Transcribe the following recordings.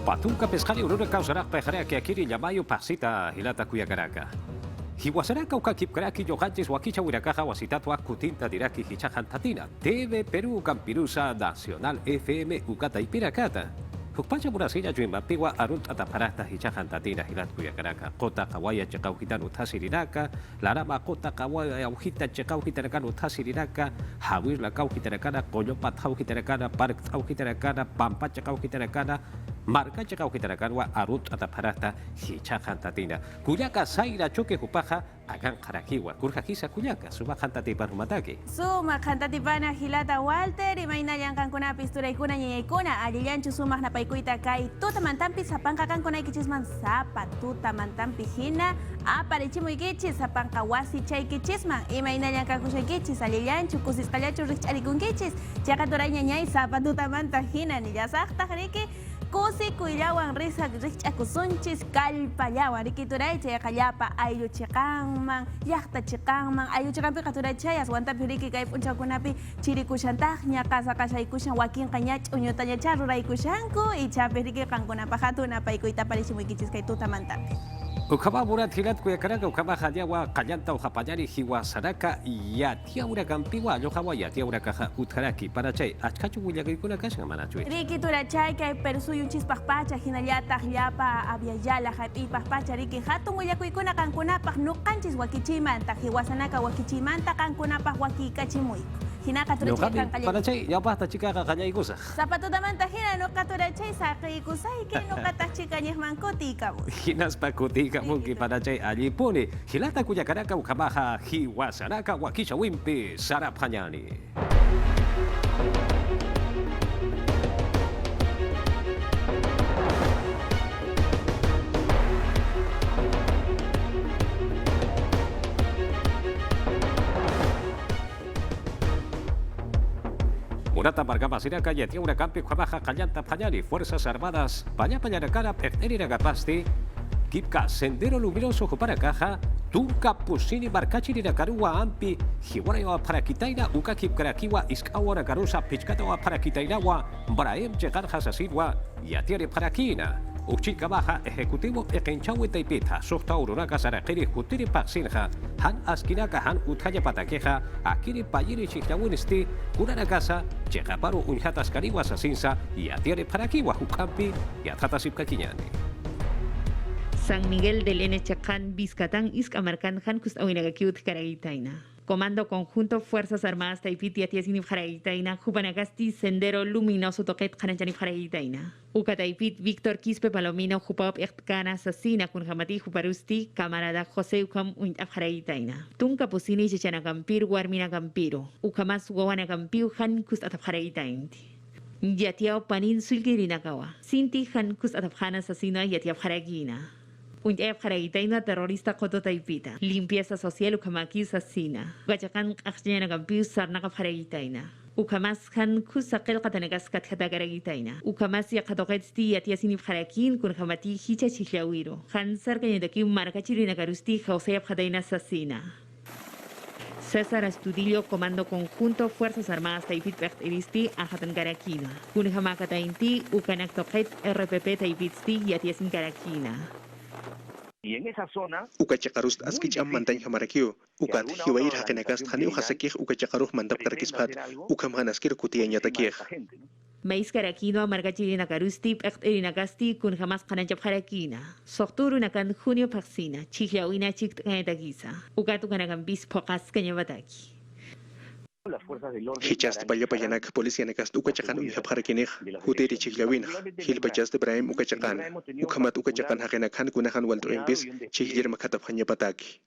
Patunka pescari uruna kausaraq pejarea que akiri llamayo pasita hilata kuyakaraka. Hiwasaraka ukakip karaki yohanchis wakicha wirakaja wasitatua kutinta diraki hichajan tatina. TV Perú Campirusa Nacional FM ukata ipirakata. Hukpacha burasilla juimapigua arunt ataparata hichajan tatina hilat kuyakaraka. Kota kawaya chekauhitan utasirinaka. Larama kota kawaya auhita chekauhitarakana utasirinaka. Hawir la kauhitarakana. Koyopat hauhitarakana. Park hauhitarakana. Pampa chekauhitarakana. Marca chakau kitarakanwa arut ataparata hichajan tatina. Kuyaka saira choque hupaja agan karakiwa. Kurjakisa kuyaka suma jantati parumataki. Suma jantati pana hilata Walter y maina yang kankuna pistura ikuna nyeikuna aliyanchu sumak na paikuita kai tuta mantampi sapanka kankuna ikichisman sapa tuta mantampi hina aparichimu ikichis sapanka wasi chay kichisman y maina yang kankusha ikichis aliyanchu kusis kalachu rich alikunkichis chakatura ñañay sapa tuta manta hina ni yasakta jariki Kusi kuyawan risa richakusunchis kalpayawan rikituray chay kallapa ayu chikangman yakta chikangman ayu chikampi katuray chayas wantapi riki kay punchakunapi chirikushantaq ñakasa kashaykushan wakinqa ña ch'uñuta ña charuraykushanku y chapi riki qankunapa hatunapaykuita parishimuykichisqa kay tutamantapi. Ukama murat hilat kuyakaraka ukama hallawa kallanta uhapallari hiwasaraka yatia urakampiwa allojawa yatia urakaja utjaraki para chay achkachu willakaykuna kashan mana chuy. Riki turachay kay persuyunchis paqpacha hinallataq llapa avyayala hap'ipaqpacha riki hatun willakuykuna kankunapaq nuqanchis wakichimanta hiwasanaka wakichimanta kankunapaq wakikachimuyku. Hinaka turachay kan para chay yapahta chikaqa qallaykusa. Zapatutamanta hina nuqa turachay saqiykusay kay nuqataq chikañiqman kutikamus. Hinaspa kutikamunki para chay allipuni hilata kuyakaraka ukamaja hiwasaraka wakisha wimpi saraphañani. Murata Bargama Siraka yatia una campi Juamaja Callanta Pañani, Fuerzas Armadas, Paña Pañanacara, Pertenira Gapasti, Kipka, Sendero Luminoso Juparacaja, Tunka Pusini Barcachiri Karua Ampi, Hiwarawa Parakitaina, Uka Kipkarakiwa, Iskawara Garusa, Pichkatawa Parakitainawa, Braem Chegar Hasasirwa, Yatiare Parakina. Uchika baja ejecutivo ekenchawi taipita softa urunaka sarakiri hutiri paksinja han askinaka han uthaya patakeja akiri payiri chiklawinisti kurana casa chegaparu unjatas kariwa sasinsa y atiare parakiwa hukampi y atatasipkakiñani. San Miguel del Enechacán, Vizcatán, Iscamarcán, Hankus Awinagakiut, Caragitaina. Comando Conjunto Fuerzas Armadas Taipiti Atiasinif Jaragitaina, Jupanagasti, Sendero Luminoso Toquet, Janachanif Jaragitaina. Ucataipit, Víctor Quispe Palomino, Jupap Ektkana, Sasina, Kunjamati, Juparusti, Camarada José Ucam, Uintaf Jaragitaina. Tunca Pusini, Chichanagampir, Guarmina Gampiro. Ucamas Guanagampir, Hankus Ataf Jaragitainti. Yatiao Panin Sulkirinakawa. Sinti Hankus Atafhana Sasina, Yatiaf Jaragina. Untep Jaragitaina terrorista koto taipita. Limpieza social ukamaki sasina. Gachakan akjena gampiu sarnaka Jaragitaina. Ukamas han kusakel katanagas katkagaragitaina. Ukamas yakatoketsti yatiasini Jarakin kun hamati hicha chihlawiro. Han sarkanyadaki markachirina garusti José Jadaina sasina. César Astudillo, Comando Conjunto, Fuerzas Armadas Taipit Berteristi, Ajatan Garakina. Kunhamaka Tainti, Ukanak Toket, RPP Taipitsti, Yatiasin Garakina. Y en esa zona Ukachakarust askich am mantañ hamarakio ukat hiwair hakenakas hani uhasakih ukachakaruk mandap karakispat ukam hanaskir kutianya takih Mais Garakino, Margachirina Garusti, Berterinagasti, Kunhamas Kanajab Harakina. Sorturu Nakan Junio Parsina, Chihiawina Chik Kanadagisa. Ukatu Kanagambis Pokas Kanyabataki. las fuerzas del orden Hichast Bayapayanak, Policianakas, Ukachakan, Haparakinih, Huteri Chiglawin, Hilpachas de Brahim Ukachakan, Ukamat Ukachakan Hakenakan, Kunahan Walter Impis, Chihir Makatapanya Pataki.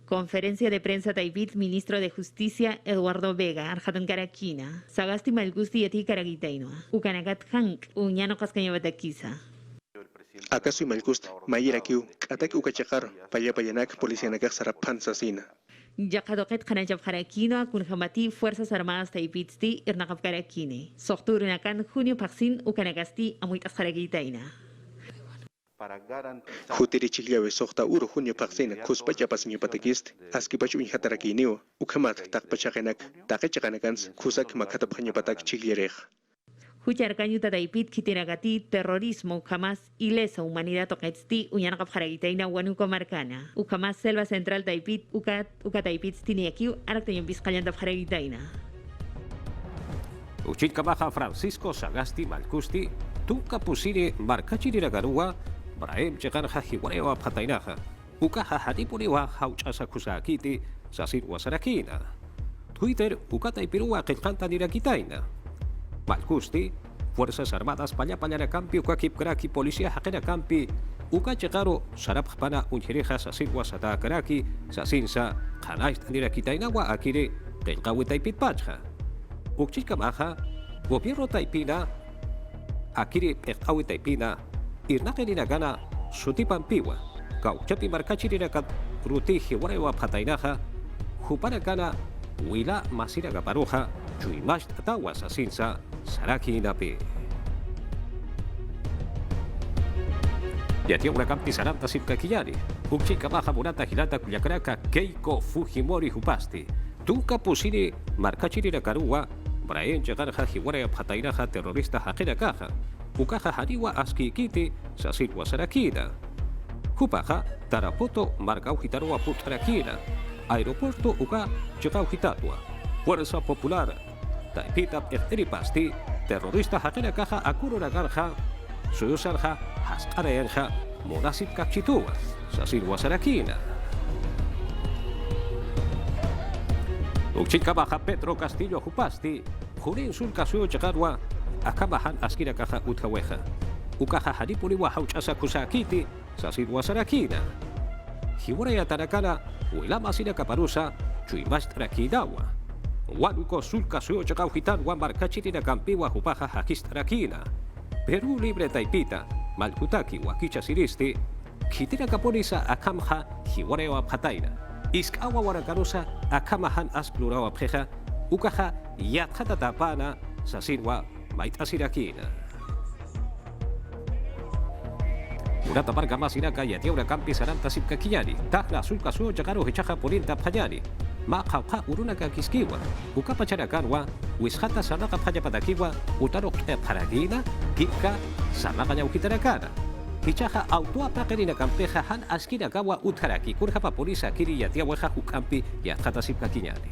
Conferencia de prensa Taipit, Ministro de Justicia Eduardo Vega, Arjatan Garakina. Sagasti Malgusti Yati Karagitaino. Ukanagat Hank, Uñano Cascañabatakisa. ¿Acaso y Malgust, Mayirakiu, Atak Ukachakar, Payapayanak, Policianakas Sarapan Sasina? Yakadoket Kanajab Harakino, Kunhamati, Fuerzas Armadas Taipitsti, Irnakab Garakine. Sorturunakan, Junio Paxin, Ukanagasti, Amuitas Haragitaina. Huteri Chigliawe Sohta Uro Junio Paxina, Kuspachapas Nipatakist, Askipachu in Hatarakinio, Ukamat, Takpachakenak, Takachakanakans, Kusak Makatapanya Patak Chiglierech. Hucharcaño tataipit kitiragati terrorismo jamás y lesa humanidad toquetsti uñanakap jaragitaina wanuko marcana. Jamás selva central taipit ukataipit stiniakiu araktañon bizkallantap jaragitaina. Uchilkamaha Francisco Sagasti Malkusti, Tuka Pusiri Markachiriragarua, Brahem Chegarja Hiwareva Patainaja, Ukaha Hadipuriwa Hauchasa Kusakiti, Sasir Wasarakina. Twitter Ukataipirua Kelkanta Nirakitaina. Malkusti, Fuerzas Armadas Pallapallara Campi, Ukakip Kraki, Policía Hakena Campi, Ukachegaro, Sarapjana, Unjirija, Sasir Wasata Kraki, Sasinsa, Hanais Nirakitainawa, Akire, Kelkawitaipit Pacha. Ukchikamaha, Gobierno Taipina, Akiri Pektawi Taipina, Irnakeninagana, Sutipampiwa, Kauchapi Markachirinakat, Ruti Hiwarewa Patainaja, Jupanagana, Wila Masira Gaparuja, Chuimash Tatawa Sasinsa, Saraki Napi. Yatia Urakampi Saranta Sipkakiyari, Ukchikamaha Murata Hilata Kuyakraka, Keiko Fujimori Hupasti, Tuka Pusiri Markachirinakarua, Brahen Chegarja Hiwarea Patainaja terrorista Hajera Caja, Ukaja Hariwa Askikiti, Sasilwa Sarakina, Jupaja, Tarapoto, Margaujitarua Putarakina, Aeropuerto Uka, Chegaujitatua, Fuerza Popular, Taipita Erteripasti, terrorista Hajera Caja, Akurura Garja, Suyusarja, Haskareanja, Monasip Kachitua, Sasilwa Sarakina. Uchilkamaha Pedro Castillo Jupasti, Jurin Sulcasuyo Chagarwa, Akamahan Askira Caja Utjaweja, Ukaja Haripuriwa Hauchasa Kusakiti, Sasidwa Sarakina, Hiwarea Tarakana, Huilama Sira Caparusa, Chuimash Trakinawa, Wanuko Sulcasuyo Chagaujitanwa Marcachirina Campiwa Jupaja Hakistarakina, Perú Libre Taipita, Malkutaki Wakicha Siristi, Kitira Caporisa Akamha, Hiwarea Pataina. Iskawa Warakarusa, Akamahan Asplurawa Preja, Ukaja Yathata Tapana, Sasirwa, Maitasirakina. Urata Barga Masiraka, Yatiura Campi Saranta Sipkakiyani, Tahla Sulcasu, Jagaro Hichaja Polinta Payani, Makauka Urunaka Kiskiwa, Ukapacharakarwa, Wishata Saraka Payapatakiwa, Utaro Paragina, Kipka, Saraka Yaukitarakana. Hichaja autua prakerina campeja han askira gawa utharaki kurjapa polisa kiri yatia weja hukampi yathata sipkakiñani.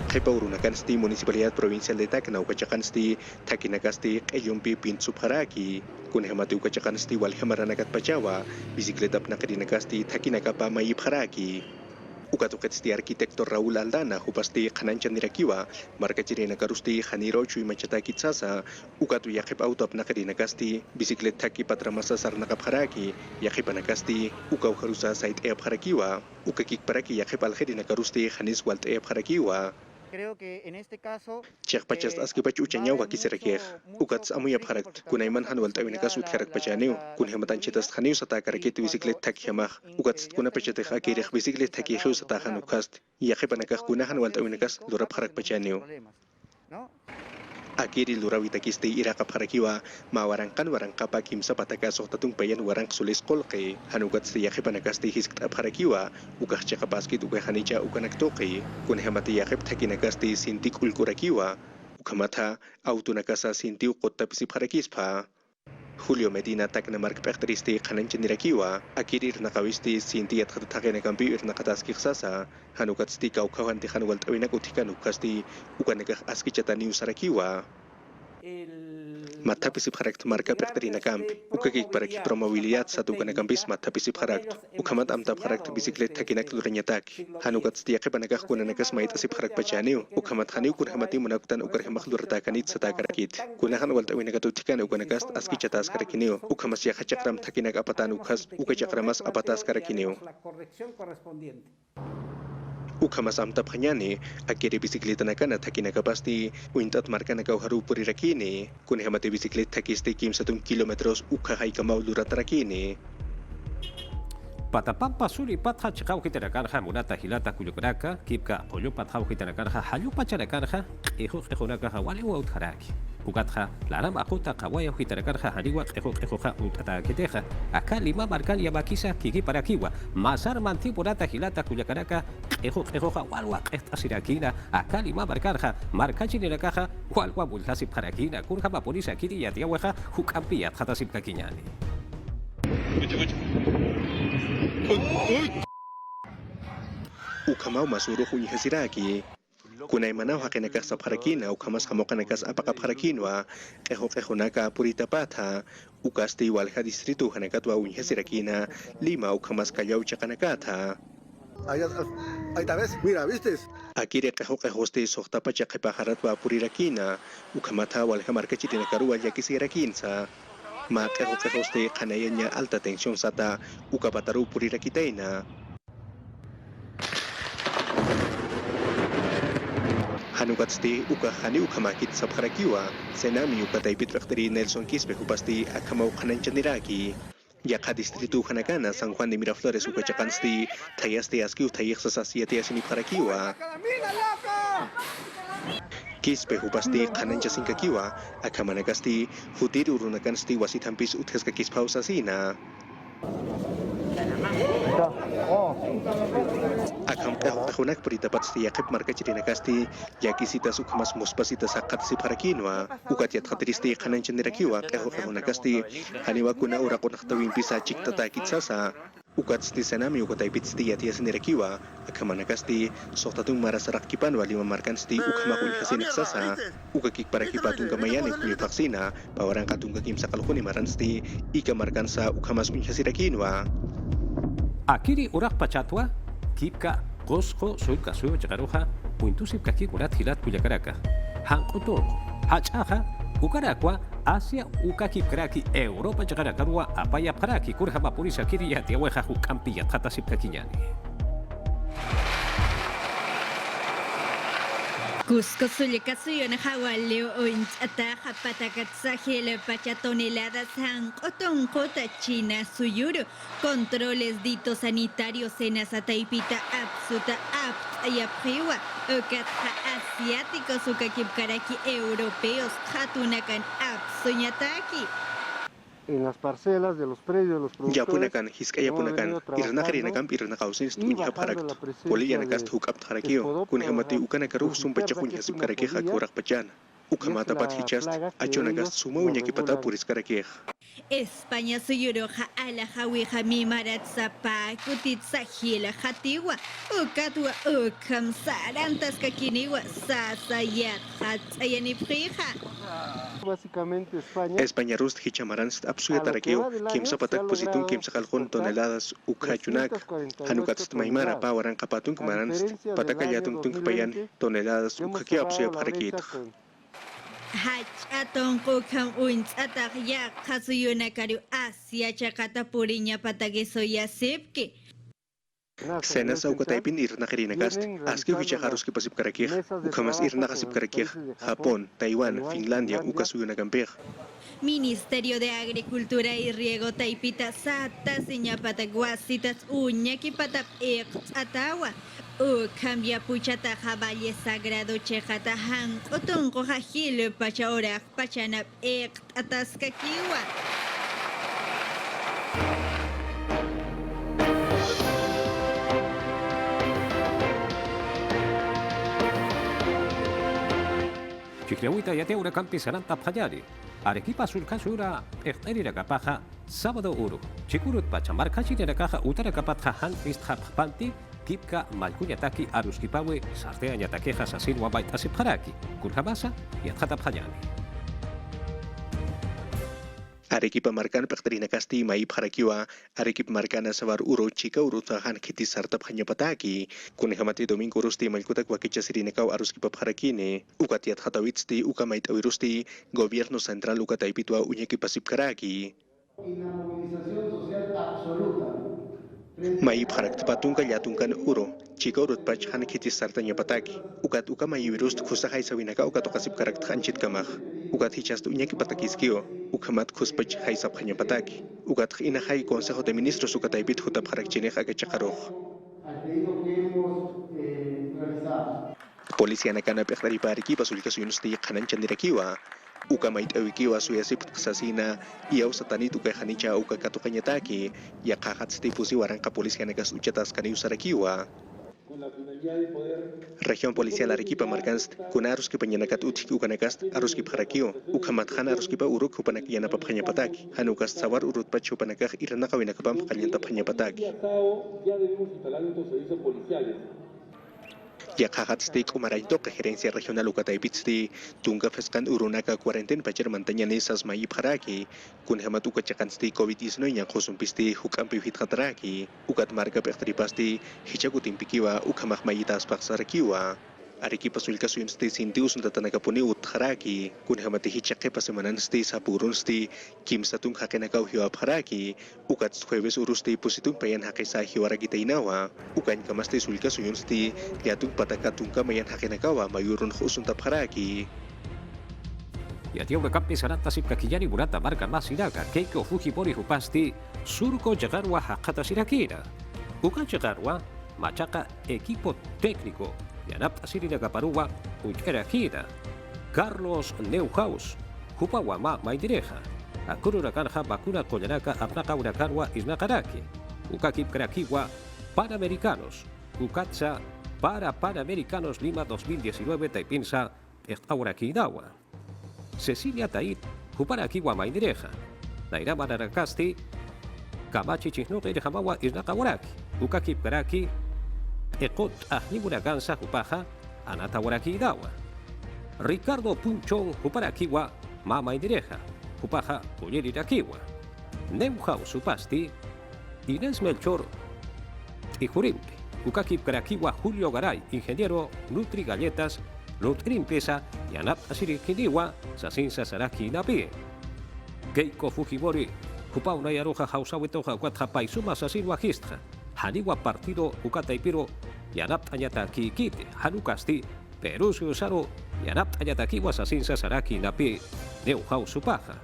Jepa Urunacansti, Municipalidad Provincial de Tacna, Ucachacansti, Taquinacasti, Eyumpi, Pintsupharaki, Kunhamati Ucachacansti, Walhamaranacat Pachawa, Bicicleta Pnacarinacasti, Taquinacapa Mayipharaki. Ukatuquetsti arquitecto Raúl Aldana, Jupasti, Hananchanirakiwa, Marcachirina Carusti, Janiro Chui Machataki Tsasa, Ukatu Yajep Auto Pnacarinacasti, Bicicletaki Patramasa Sarnacapharaki, Yajepanacasti, Ukaujarusa Sait Eabharakiwa, Ukakik Paraki Yajep Algerina Carusti, Janis Walt Eabharakiwa. Creo que en este caso Chekpachas askipach uchañawa kiserakej, ukats amuyapharakt, kunayman hanwalt awinakas utjarak pachaniw, kunhamatan chetas haniw sata karakit biciclet takhyamaj, ukats kunapachetej akirij biciclet takhijew sata hanukast, yajepanakaj kunahan walt awinakas lurapharak pachaniw. Akiri lurawitakiste irakaparakiwa, mawarankan warankapa kimsa patakaso tatung payan warang sulis kolke, hanugat sa yakipanakaste hiskt aparakiwa, ukachakapaskit ukahanicha ukanaktoke, kunhamati yakip takinakaste sintik ulkurakiwa, ukamata autunakasa sintiu kottapisipharakispa. Julio Medina takna mark pektristi kananchanirakiwa, akirir nakawisti sinti at katatakinakampi nakataskixasa, hanukatsti kaukawanti hanwalt awinak utikanukasti, ukanakah askichatan sarakiwa. Matapisip harakt marka pektrina kamp, ukakik para ki promobiliat satu kanakampis matapisip harakt, ukamat amtap harakt bisiklet takinak luranyatak, hanukatsti yakipanakah kunanakas maitasip harak pachaniw, ukamat haniw kunhamati munakutan ukarhamak luratakanit sa takarakit, kunahan walt awinakatutikan ukanakas askichatas karakiniw, ukamas yakachakram takinak apatan ukas, ukachakramas apatas karakiniw. Ukamas amtap hanyani, akiri bisikleta nakana takinakapasti, uintat marka nakauharu purirakini, kunhamati bisiklet takisti kim 1 kilometros ukahay kamau luratarakini. Patapampa suri patha chikau kitarakarja munata hilata kuyukraka, kipka pollo patha kitarakarja halu pacharakarja, hijo ejonakaja wale utharaki. Ukatja, larama kota kawaya hitarakarja hariwa ejoja utata keteja. Acá lima marcan yabakisa kiki para kiwa. Masar mantipurata hilata kuyakaraka ejoja walwa esta sirakina. Acá lima marcarja marcachi nirakaja walwa bultasip parakina. Kurja vaporisa kiri yatiawaja hukampia hatasip kakiñani. Ukamau masuro hunyi hasiraki. Kunay manaw hakinaka sa parakina ukamas hamokanakas apakapaраkinwa keho naka purita patha ukasti walha distrito hanakatwa unyi hasirakina lima ukamas kayaw chakanakatha. Ahí tal vez, mira, ¿viste? Akire kehoste sohta pacha kepaharatwa purirakina ukamata walha markachitina karua yakisirakinsa. Ma kehoste kanayanya alta tensión sata ukapataru purirakitaina. Hanugatsti ukahani ukamakit sa parakiwa, senami ukataipit Dr. Nelson Quispe hupasti akamau kananchaniraki. Yaka distrito hanakana San Juan de Miraflores ukachakansti, tayasti aski utayik sa sasiyati asini parakiwa. Quispe hupasti kananchasinkakiwa, akamanagasti, futir urunakansti wasitampis utkeska kispausa sina. Akam kahunak peritapat setiakip marka cirinakasti yakisitas ukamas muspasita sakat si parakinwa ukatiat khatristi kanan cenderakiwa kahunakasti haniwa kuna urakon tawin pisa cik tatakit sasa ukat sti sanami ukataipit sti yatia senderakiwa akamanakasti sohtatung marasarak kipan wali memarkan sti ukamakun hasinik sasa ukakik parakipatung kamayani kuya vaksina bawarang katung kakim sakalkuni maran sti ikamarkan sa ukamas unhasirakinwa. Akiri urak pachatwa kipka kosko suika suyo chakaroja puintusip kaki kurat hilat kuyakaraka hankuto hachaja ukarakwa Asia ukakip kraki Europa chakarakarwa apaya paraki kurhama purisa kiri yati aweja hukampi yathatasip kakiñani. Cusco suyo na hawaleo o ataja patakatsajele pacha toneladas han otón kota China suyuro controles dito sanitarios en Asataipita absuta apt ayapriwa okatja asiáticos ukakipkaraki europeos hatunakan absuñataki. En las parcelas de los predios de los productores. Yapunakan, hiskayapunakan, irnakarinakam irnakausin stuñha parakt. Poliyanakas hukap tarakio, kunhamati ukanakaru sumpachakun hasip karakeja korak pachana. Ukamata pat hichast, achonagas sumauña kipata puris karakej. España suyuroja ala hawija mi maratzapa kutitzajila jatiwa ukatwa ukam sarantas kakiniwa sasayat hatzayaniprija. Básicamente España. España rust hichamarans absuya tarakeo, kimsa patak positun kimsa kalkon toneladas ukachunak. Hanukats maimara pawaran kapatun kumarans patakayatun tunkapayan toneladas ukakia absuya parakit. Hachatong kukam uins atak ya kasuyunakaru Asia chakata purinya patagesoya sepke. Senas ukataipin irnakarinakast, aski ukichaharus kipasip karakej, ukamas irnakasip karakej, Japón, Taiwán, Finlandia, ukasuyunakampej. Ministerio de Agricultura y Riego Taipita Sata Seña Pataguasitas Uñaki Patap Atawa. Cambia puchata valle sagrado chejata han otongo jajil pachaora pachanap ataskakiwa. Chicleuita yate ura campi saranta payari. Arequipa surkasura erterira kapaja sábado uru. Chikurut pachamarkachi de caja utara kapatja han istappanti. Kipka malkuñataki aruskipawe sartea ñatakeja sasin wabaita sipharaki kurjabasa yatjata phayani. Arequipa marcan pekterina kasti mai pharakiwa Arequipa marcana sabar uro chika urutahan kiti sarta phanyapataki kunhamati domingo rusti malkutak wakicha sirinekau aruskipa pharakine ukatiat hatawitsti ukamait awirusti gobierno central ukataipitwa uñeki pasipkaraki. Inamovilización social absoluta. Mai pharak patunka yatunkan uro chika urut pach han kiti sarta nyapataki ukat ukamai wirust khusahai sawinaka ukat okasip karak thanchit kamah ukat hichast uñeki patakiskio ukamat khuspach hai sapkhanya pataki ukat ina hai consejo de ministros ukataipit hutab kharak chineja que chakaroj Al pedido que hemos realizado. Policía nakana pekhdari pariki pasulika suyunosti khanan chandirakiwa uka mait awikiwa suyasip sasina iaw satani tukay hanicha uka katukanyataki ya kakat stifusi warang kapolisian nagas uchatas kaniu sarakiwa. Región Policial Arequipa marcans kuna arus kipa nyanakat utik ukanakas arus kipa harakio ukamathan arus kipa uruk hupanak yana papanya pataki hanukas sawar urut pachu panakah irana kawina kapam kalianta panya pataki. Ya kahat stik umaraito ke gerencia regional ukataipitsti tunga feskan urunaka kuarenten pacer mantanya nesas mai pharaki kun hemat ukachakan sti covid-19 yang khosumpisti hukam pihit khatraki ukat marga pektri pasti hijaku timpikiwa ukamak mayitas paksarakiwa Arequipa sulka suyun sti sinti usun tatanaga puni utharaki kun hemat hijake pasemanan sti sapurun sti kim satung hakenakau hiwa pharaki ukat jueves urusti pusitung payan hakesa hiwara gitainawa ukan kamasti sulka suyun sti liatung patakatungka mayan hakenakawa mayurun khusun tapharaki. Ya tiau kampi sanata sip kakiyani burata marca masinaga keiko fujimori hupasti surco llegarwa hakata sirakira ukan llegarwa machaka equipo técnico yanap asiri nagaparua ujera kida Carlos Neuhaus hupawama maidireja akuru nakanja bakuna kollanaka apnaka urakarwa isnakaraki ukakip krakiwa Panamericanos ukatsa para Panamericanos Lima 2019 taipinsa estaurakidawa Cecilia Tait huparakiwa maidireja nairama narakasti kamachi chihnoke hamawa isnakawaraki ukakip kraki Ekot ahniwuna gansa hupaja anata warakidawa. Ricardo Punchón huparakiwa mama indireja hupaja uyerirakiwa. Neuhau supasti Inés Melchor Ijurimpe ukakip karakiwa Julio Garay ingeniero Nutri Galletas Nutri Empresa yanap asirikiniwa sasinsa saraki napi. Keiko Fujimori hupauna yaroja hausawetoja kwatjapaisuma sasinwa gistra. Haniwa partido ukataipiro yanap anyata kikite hanukasti Perusio Saro yanap anyata kiwa sasinsa saraki napi Neuhau supaja.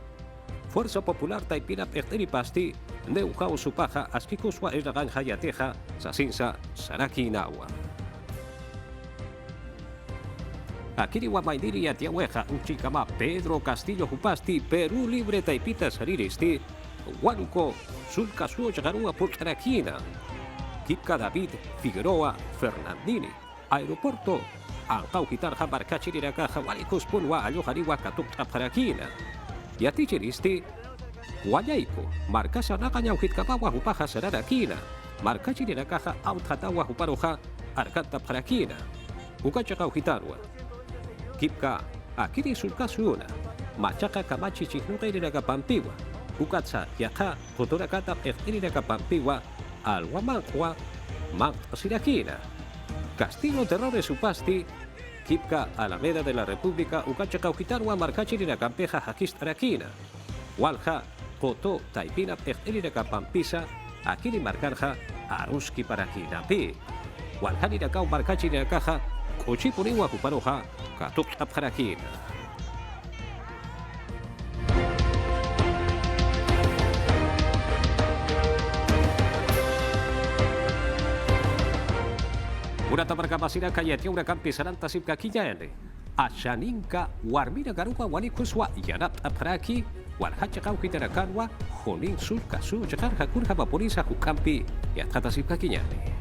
Fuerza Popular taipina perteri pasti Neuhau supaja askikuswa esnagan hayateja sasinsa saraki nawa. Akiriwa maindiri yatiaweja uchikama Pedro Castillo hupasti Perú libre taipita sariristi Huánuco sulka suo llegarua pultarakina. Kipka David Figueroa Fernandini Aeropuerto Ankau Hitarja Markachiraka Hawalikus Punwa Ayohariwa Katukta Parakina Yatichiristi Guayaiko Markasa Nakanyau Hitkapawa Hupaja Sararakina Markachiraka Authatawa Huparoja Arkanta Parakina Ukachakau Hitarwa Kipka Akiri Sulkasuna Machaka Kamachi Chihnukiraka Pampiwa Ukatsa Yaka Kotorakata Ertiraka Pampiwa Alhuamangua Mount Sirakina Castillo Terrores Supasti Kipka Alameda de la República Ukachakaukitarwa Markachirina Campeja Hakistarakina Walja Koto Taipina Ertiraka Pampisa Akiri Markarja Aruski Parakina Pi Waljanira Kau Markachirina Caja Kochipuniwa Kuparoja Katuk Apharakina. Urata berkapasira kayatia urakampi saranta sipka kijayane. Ashaninka warmira garuwa wanikuswa yanap apraki walhacha kaukitarakanwa honin sulka su jakar hakurha bapolisa hukampi yatkata sipka kijayane.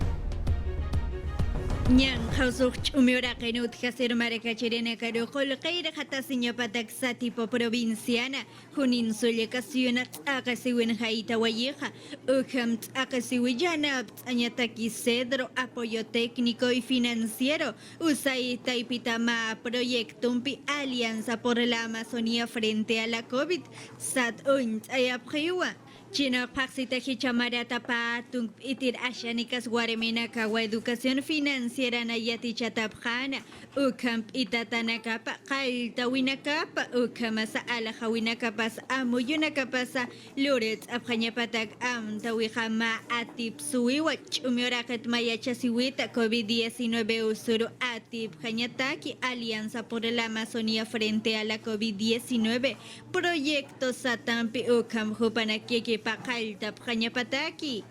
Nyang hausuk umiura kainut kasir mareka chirena karo kolkaira hata sinya patak sa tipo provinciana hunin sulle kasiuna akasiwin haita wayeja ukam akasiwijana anyataki cedro apoyo técnico y financiero usai taipitama proyectumpi alianza por la Amazonía frente a la COVID sat unt ayapriwa Chino Paxita Hichamarata Patung Itir Ashanikas Guaremina Kawa Educación Financiera Nayati Chatapjana Ukamp Itatanakapa Kailta Winakapa Ukamasa Alajawinakapas Amuyunakapasa Luret Abjañapatak Am Tawihama Atip Suiwach Umiorakat Mayachasiwita COVID-19 Usuru Atip Jañataki Alianza por la Amazonía frente a la COVID-19 Proyecto Satampi Ukam Hupanakiki Pakalta Prañapataki.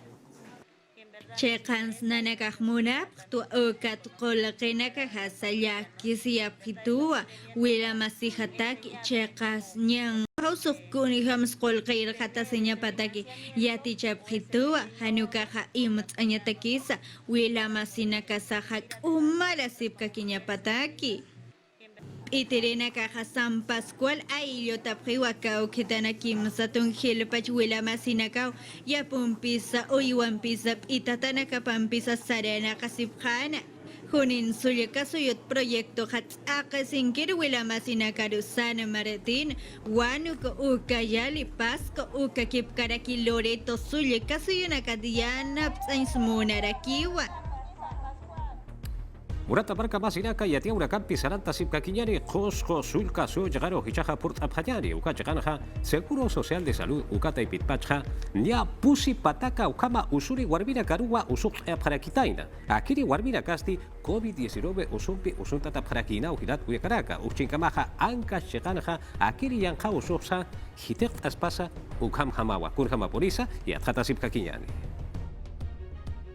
Chekans nanakahmunap tu ukat kolakena kahasaya kisiaphitua wila masihataki chekas nyang hausuk kuni hams kolkair kata senya pataki yati chaphitua hanukaha imut anyatakisa wila masinakasahak umarasip kakinya pataki. Itirena caja San Pascual ayo tapjiwakao kitanakim satun hilpach wila masinakao ya pumpisa o iwan pisa itatanaka pampisa sarana kasipjana Junin suya suyut proyecto hats akasinkir wila masinakaru sana Martín wanuko ukayali pasco ukakip karaki Loreto suya suyuna kadiana psaismunarakiwa Murata barka masinaka yatia una campi saranta sipka kiñani josco sulka so llegaro hichaja purt abhayani uka lleganja seguro social de salud ukata y pitpacha nia pusi pataka ukama usuri warmina karua usuk abharakitaina akiri warmina kasti COVID-19 usumpi usuntata abharakina uhirat uyakaraka uchinkamaja anka lleganja akiri yanka usuksa hitek aspasa ukam hamawa kurhama polisa y adjata sipka kiñani.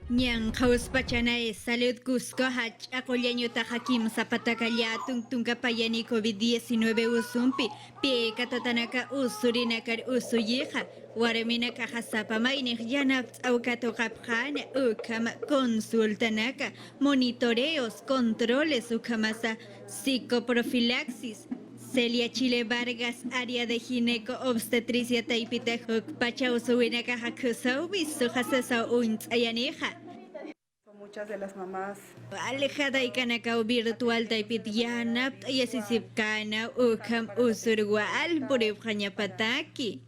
Nyang kaus pachanae salud Cusco hach akolyanyo tahakim zapatakaya tungtunga payani COVID-19 usumpi pie katatanaka usurinakar usuyeja waramina kahasapa mainik yanap aukato kapjana ukama consultanaka monitoreos controles ukamasa psicoprofilaxis Celia Chile Vargas, área de gineco obstetricia Taipitejok, Pacha Usuinaka Hakusau, Suhasasa Unt Ayaneja. Muchas de las mamás. Alejada y Kanakao virtual Taipitiana, Yasisipkana, Ukam Usurgual, Buribhanya Pataki.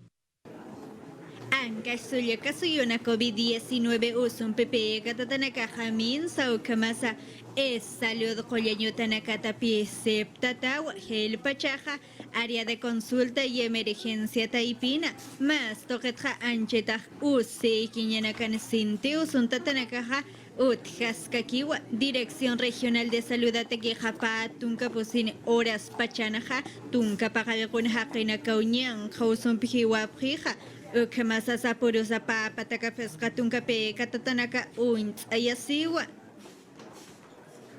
Anka suya kasuyuna COVID-19 usun PPE katatanaka jamin sa ukamasa es salud koyanyo tanakata septatawa hel pachaja área de consulta y emergencia taipina más toquetja anchetaj use kiñanakan sinte usun tatanakaja Utjaskakiwa, Dirección Regional de Salud Atequijapa, Tunca Pusin, Horas Pachanaja, Tunca Pagalcun Hakina Kaunyan, Hausun Pijiwa Prija, Ukamasa Sapurusa Papa, Takafesca Tunca Pe, Katatanaka, Uint, Ayasiwa.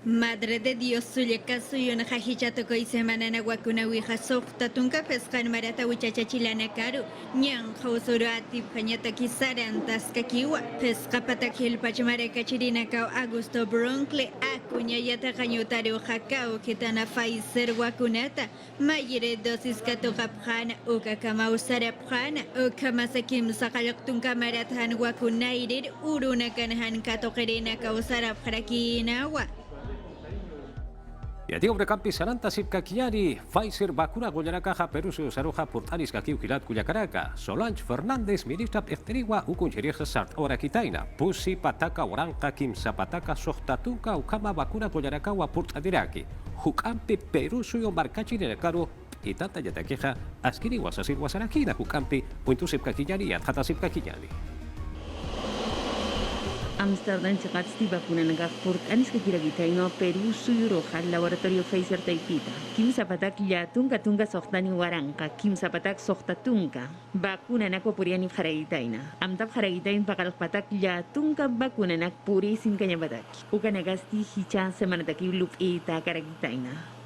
Madre de Dios, Suyeca, Suyuna Hajichato y Semana Wakuna Wija Softa, Tunca Pescan Marata Wichacha Chilana Karu, Nyan, Hausurati, Pañata Kisaran, Taskakiwa, Pesca Patakil Pachamareca Chirinacao, Augusto Broncle, Acuña Yata Cañutario Jacao, Kitana Pfizer Wakunata, Mayere dosis Katokapjana, Ukakamau Sarapjana, Ukamasakim Sakalok Tunca Maratan Wakunairir, Urunakanhan Katokerina Kausarap Harakinawa. Yatia una campi saranta sipka kiñani Pfizer vacuna goyanakaja Perusu saruja portanis kakiu kilat kuyakaraka Solange Fernández ministra pechteriwa ukuncherija sart ora kitaina pusi pataka oranka kim zapataka sohtatunka ukama vacuna goyanakawa portadiraki hukampi Perusu yo markachi nerekaru itata yatakeja askiri wasasir wasarakina hukampi puntu sipka kiñani adjata sipka kiñani. Amsterdam chakatsti vacuna naga port anis que kiragitaino Perú suyuroja laboratorio Pfizer Taipita. Kim zapatak ya tunga sohtani waranka kim zapatak sohtatunka vacuna nako puriani haragitaina. Amtap haragitain pakal patak ya tunga vacuna nak puri sin kanyabatak. Ukanagasti hicha semana taki lup ita karagitaina.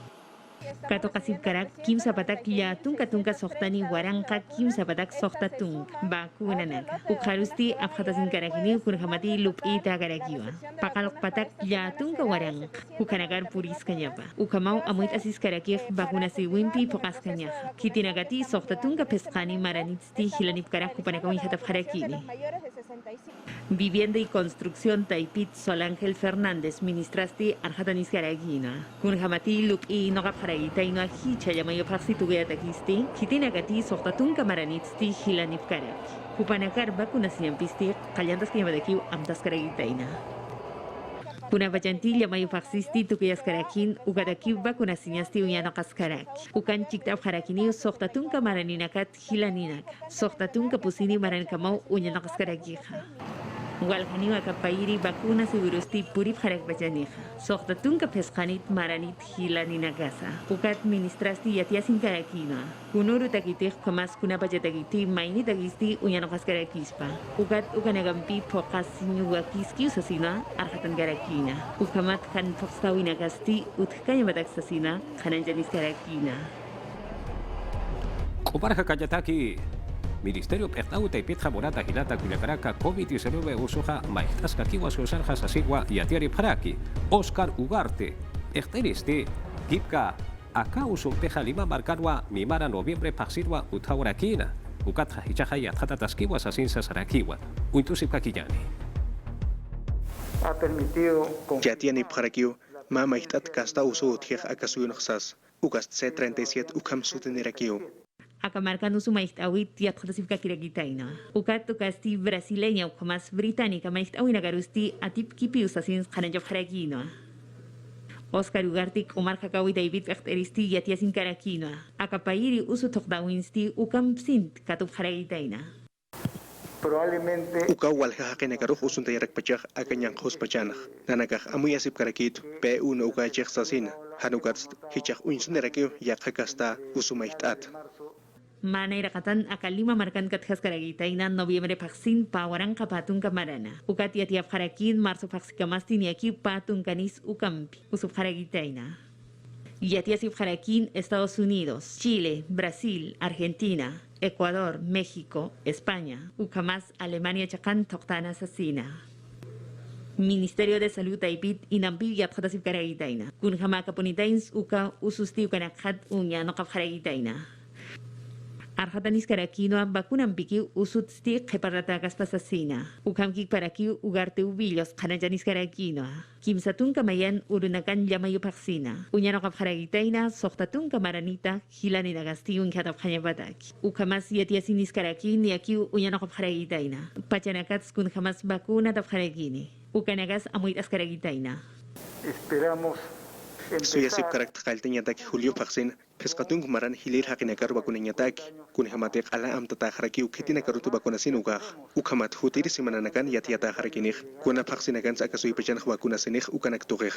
Kato kasip karak kim zapatak ya tunga sohtani waranka kim zapatak sohtatung vacuna naga. Ukharusti abhatasin karakini kurhamati lup ita karakiwa. Pakalok patak ya tunga waranka. Ukanagar puris kanyapa. Ukamau amuit asis karakif vacuna si wimpi pokas kanyaha. Kitinagati sohtatunga peskani maranitsti hilanip karak kupanakawin hatap harakini. Vivienda y Construcción Taipit Solángel Fernández, ministrasti Arjatanis Karagina. Kunhamati lup i nogap haragitaino hicha yamayo paksitugeatakisti, kitinagati sohtatunga maranitsti hilanip karak. Kupanakar vacunación pisti, kalyantas kanyamadakiw amtas karagitaina. Kuna bajanti yamayo paksisti tukiyas karakin, ugadakiw vacunaciñasti uyano kaskarak. Ukan chikta harakini sohtatunga maraninakat hilaninak. Sohtatunga pusini marankamau unyano kaskarakija. Walhaniwa kapairi bakuna segurusti purip harak bajaneja. Sohtatunka peskanit maranit hilani nagasa. Ukat ministrasti yatiasin karakina. Kunuru takitih kamas kuna bajatagiti maini tagisti unyanokas karakispa. Ukat ukanagampi pokasinyu wakiski usasina arhatan karakina. Ukamat kan pokstawi nagasti utkanya batak sasina kananjanis karakina. Kubarja kajataki. Ministerio Pernau Taipitja Morata Hilata Cuyacaraka COVID-19 usuja maiztasca kiwa susarja sasigua y atiari paraki Oscar Ugarte Echteristi Kipka Aka usumpeja lima marcarwa mimara noviembre paxirwa utaurakina Ukatja hichaja y atjata taskiwa sasinsa sarakiwa Uintusipka kiyani Ha permitido Ya tiene parakiu mama ihtat kasta uso utjej akasuyunoxas Ukast C37 ukam sutenerakiu Akamarkan usu maistawit yatkhadasifka kiragitaina. Ukat tukasti brasileña ukamas británica maistawina garusti atip kipi usasin kananjab haragino. Oscar Ugartik Omar Kakawi David Echteristi yatiasin karakino. Akapairi usu tokdawinsti ukam sint katup haragitaina. probablemente Uka walha hakenekaruj usuntayarak pachaj akanyang hospachanaj. Nanakaj amuyasip karakit P1 uka chej sasina. Hanukats hichaj unsunerakio yakakasta usumaitat. Manera katan akalima markan katjas karagitaina noviembre paksin pawaran kapatun kamarana. Ukat yatiap harakin marzo paksikamastin yaki patun kanis ukampi. Usup haragitaina. Yatiasip harakin Estados Unidos, Chile, Brasil, Argentina, Ecuador, México, España, Ucamas, Alemania, Chacán, Toctana, Asesina. Ministerio de Salud Taipit inampi yatjatasip karagitaina. Kun hamaka ponitains uka ususti ukanakhat unya nokap karagitaina. Arhatanis karakino bakunan piki usutsti keparatakas pasasina. Ukamkik paraki ugarte ubillos kanajanis karakino. Kimsatun kamayan urunakan yamayu paksina. Unyano kapharagitaina soktatun kamaranita hilani nagasti unkatap kanyabataki. Ukamas yatiasinis karakin yaki unyano kapharagitaina. Pachanakats kun hamas bakuna tapharagini. Ukanagas amuitas karagitaina. esperamos Suyasip karaktakaltinyatak Julio Paksin, pescatung kumaran hilir hakinakar bakunanyatak, kun hamatek ala amtata haraki ukitinakarutu bakunasin ukah. Ukamat hutiri simananakan yatiata harakinih, kuna paksinakan sa akasuy pachan bakunasinih ukanaktukih.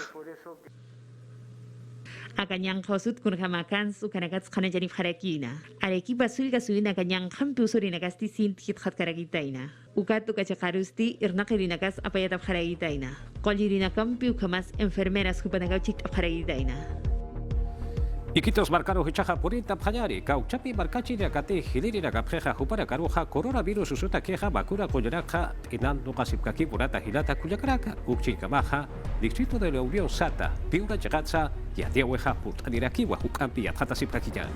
Akanyang khosut kun hamakan ukanakats kanajanip harakina. Areki basul gasuin akanyang hampi usuri nagasti sin hit khat karagitaina. Ukat ukachakarusti irnaqirinakas apayatap haragitaina. Qollirinaqampi ukamas enfermeras hupanagauchik haragitaina. Iquitos marcaro hichaja purita pjayari, cauchapi marcachi de acate, hiliri la capjeja jupara caruja, coronavirus usuta queja, vacuna coyoraja, inan no casipcaqui purata hilata cuyacaraca, uchincamaja, distrito de la Unión Sata, piura chagatza, y adiahueja putaniraki, huajucampi, atjata sipcaquillan.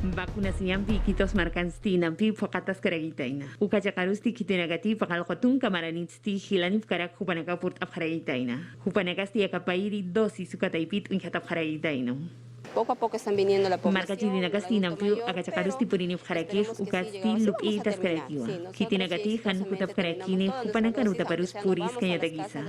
Vacunas yampi iquitos marcansti nampi focatas karagitaina. Ukachakarusti kitinagati pakalkotun kamaranitsti hilanip karak hupanakapurt apharagitaina. Hupanakasti akapairi dosis ukataipit unjatap haragitaino. Poco a poco están viniendo la población. Marca Chirinagasti Nampiu, Agachakarusti Purinif Harakif, Ukasti, Lupi, Taskarakiwa. Kitinagati, Han Kutap Karakini, Upanakaruta Parus Puris, Kanyatagisa.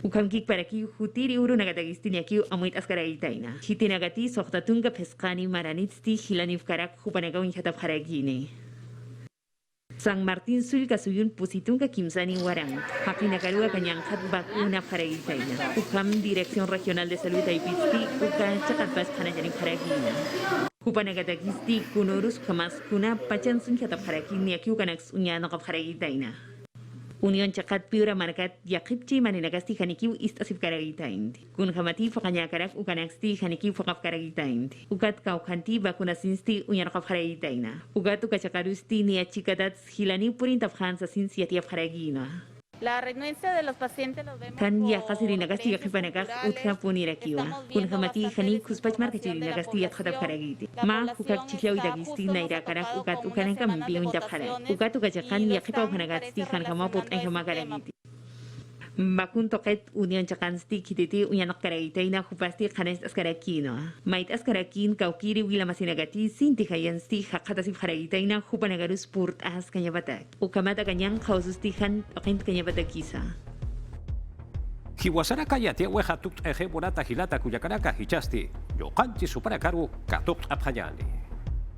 Ukamkik Paraki, Hutiri Uru Nagatagistini Akiu, Amuit Askaragitaina. Kitinagati, Sohtatunga Pescani, Maranitsti, Hilanif Karak, Upanagawin Hatap Harakini. San Martín Sul kasuyun pusitunga kimsani warang. Hapinakarua kanyangkat bakuna paragitaina. Ukam Dirección Regional de Salud Taipitsti, uka chakatpas kanajanin paragina. Kupanagatakisti kunurus kamas kuna pacan sunjata paragini akiu kanaks unyano ka paragitaina. Union chakat piura markat yakipchi maninagasti hanikiu istasip karagitain. Kun hamati fakanyakarak ukanaksti hanikiu fakap karagitain. Ukat kaukanti bakuna sinsti unyanakap karagitaina. Ugat ukachakarusti ni achikatat hilani purin taphan sa sinsiatiap karagina. La renuencia de los pacientes los vemos Kan yakasirinagasti yakipanagak utha punirakiwa. Kun hamati hani kuspach markachirinagasti yakhadap karagiti. Ma hukak chikiaw dagisti nairakarak ukat ukanakam biyun tapharak. Ukat ukachakan yakipaw hanagasti kan kamapot ay hamakaragiti. Bakun toket union chakansti kititi unyanok karagitaina hupasti khanes askarakino. Mait askarakin kaukiri wila masinagati sinti hayansti hakatasip karagitaina hupanagarus purt as kanyabatak. Ukamata kanyang kausustihan okint kanyabatakisa. Hiwasaraka yatia weja tukt eje bonata hilata cuyacaraca hichasti, yokanchi suparakaru katukt apjayani.